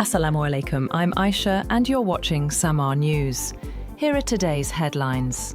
Assalamu alaikum, I'm Aisha and you're watching Samaa News. Here are today's headlines.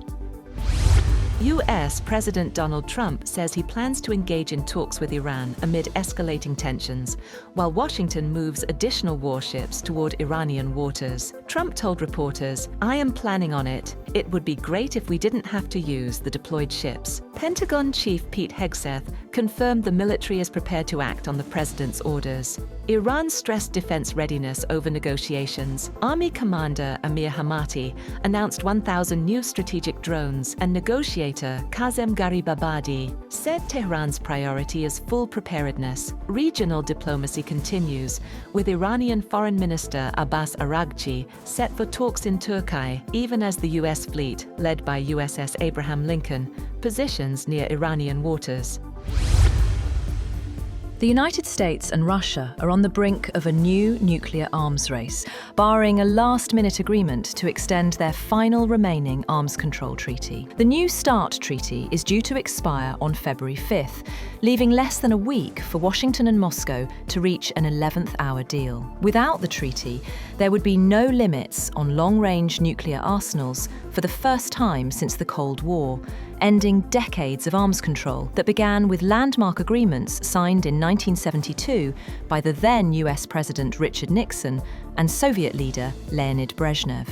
US President Donald Trump says he plans to engage in talks with Iran amid escalating tensions, while Washington moves additional warships toward Iranian waters. Trump told reporters, "I am planning on it. It would be great if we didn't have to use the deployed ships." Pentagon Chief Pete Hegseth confirmed the military is prepared to act on the president's orders. Iran stressed defense readiness over negotiations. Army Commander Amir Hamati announced 1,000 new strategic drones, and negotiator Kazem Garibabadi said Tehran's priority is full preparedness. Regional diplomacy continues, with Iranian Foreign Minister Abbas Araghchi set for talks in Turkiye, even as the US fleet, led by USS Abraham Lincoln, positions near Iranian waters. The United States and Russia are on the brink of a new nuclear arms race, barring a last-minute agreement to extend their final remaining arms control treaty. The New START treaty is due to expire on February 5th, leaving less than a week for Washington and Moscow to reach an 11th-hour deal. Without the treaty, there would be no limits on long-range nuclear arsenals for the first time since the Cold War, ending decades of arms control that began with landmark agreements signed in 1972 by the then US President Richard Nixon and Soviet leader Leonid Brezhnev.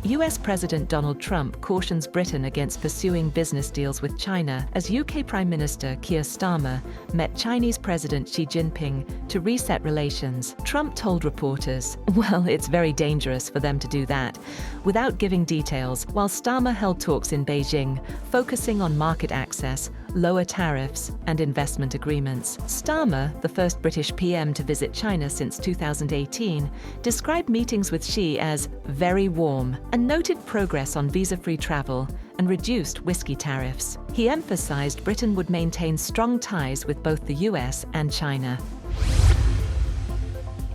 US President Donald Trump cautions Britain against pursuing business deals with China as UK Prime Minister Keir Starmer met Chinese President Xi Jinping to reset relations. Trump told reporters, "Well, it's very dangerous for them to do that," without giving details, while Starmer held talks in Beijing, focusing on market access, lower tariffs, and investment agreements. Starmer, the first British PM to visit China since 2018, described meetings with Xi as very warm and noted progress on visa-free travel and reduced whiskey tariffs. He emphasized Britain would maintain strong ties with both the US and China.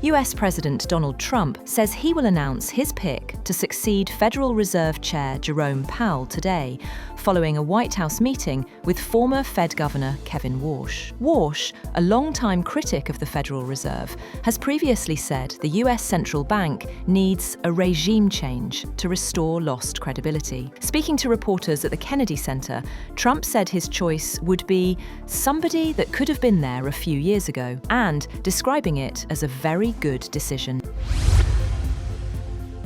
US President Donald Trump says he will announce his pick to succeed Federal Reserve Chair Jerome Powell today, following a White House meeting with former Fed Governor Kevin Warsh. Warsh, a longtime critic of the Federal Reserve, has previously said the US central bank needs a regime change to restore lost credibility. Speaking to reporters at the Kennedy Center, Trump said his choice would be somebody that could have been there a few years ago, and describing it as a very good decision.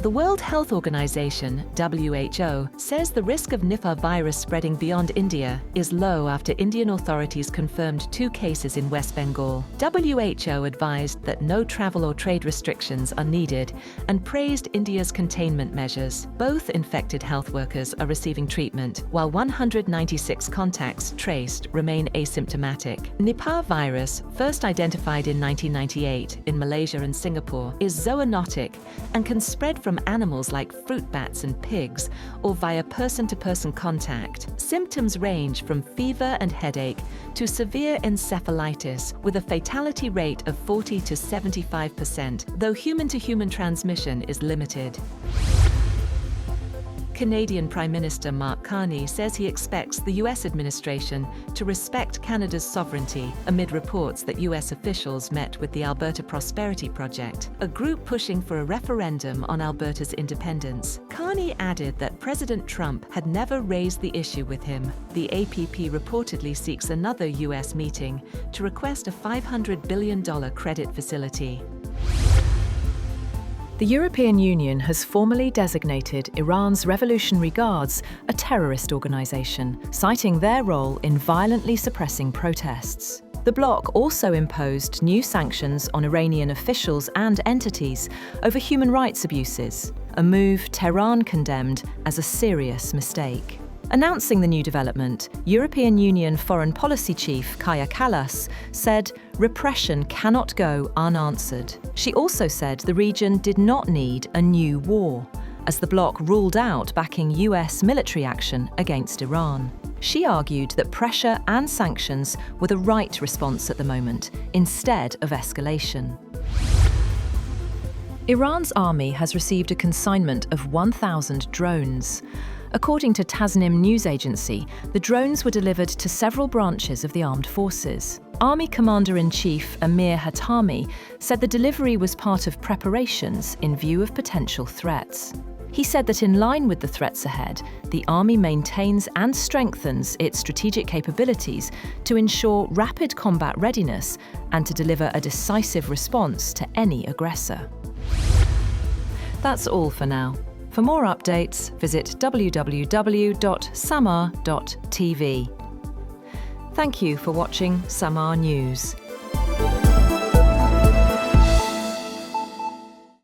The World Health Organization, WHO, says the risk of Nipah virus spreading beyond India is low after Indian authorities confirmed 2 cases in West Bengal. WHO advised that no travel or trade restrictions are needed and praised India's containment measures. Both infected health workers are receiving treatment, while 196 contacts traced remain asymptomatic. Nipah virus, first identified in 1998 in Malaysia and Singapore, is zoonotic and can spread from animals like fruit bats and pigs, or via person-to-person contact. Symptoms range from fever and headache to severe encephalitis, with a fatality rate of 40 to 75%, though human-to-human transmission is limited. Canadian Prime Minister Mark Carney says he expects the US administration to respect Canada's sovereignty amid reports that US officials met with the Alberta Prosperity Project, a group pushing for a referendum on Alberta's independence. Carney added that President Trump had never raised the issue with him. The APP reportedly seeks another US meeting to request a $500 billion credit facility. The European Union has formally designated Iran's Revolutionary Guards a terrorist organisation, citing their role in violently suppressing protests. The bloc also imposed new sanctions on Iranian officials and entities over human rights abuses, a move Tehran condemned as a serious mistake. Announcing the new development, European Union Foreign Policy Chief Kaja Kallas said repression cannot go unanswered. She also said the region did not need a new war, as the bloc ruled out backing US military action against Iran. She argued that pressure and sanctions were the right response at the moment, instead of escalation. Iran's army has received a consignment of 1,000 drones. According to Tasnim news agency, the drones were delivered to several branches of the armed forces. Army Commander-in-Chief Amir Hatami said the delivery was part of preparations in view of potential threats. He said that in line with the threats ahead, the Army maintains and strengthens its strategic capabilities to ensure rapid combat readiness and to deliver a decisive response to any aggressor. That's all for now. For more updates, visit www.samaa.tv. Thank you for watching Samaa News.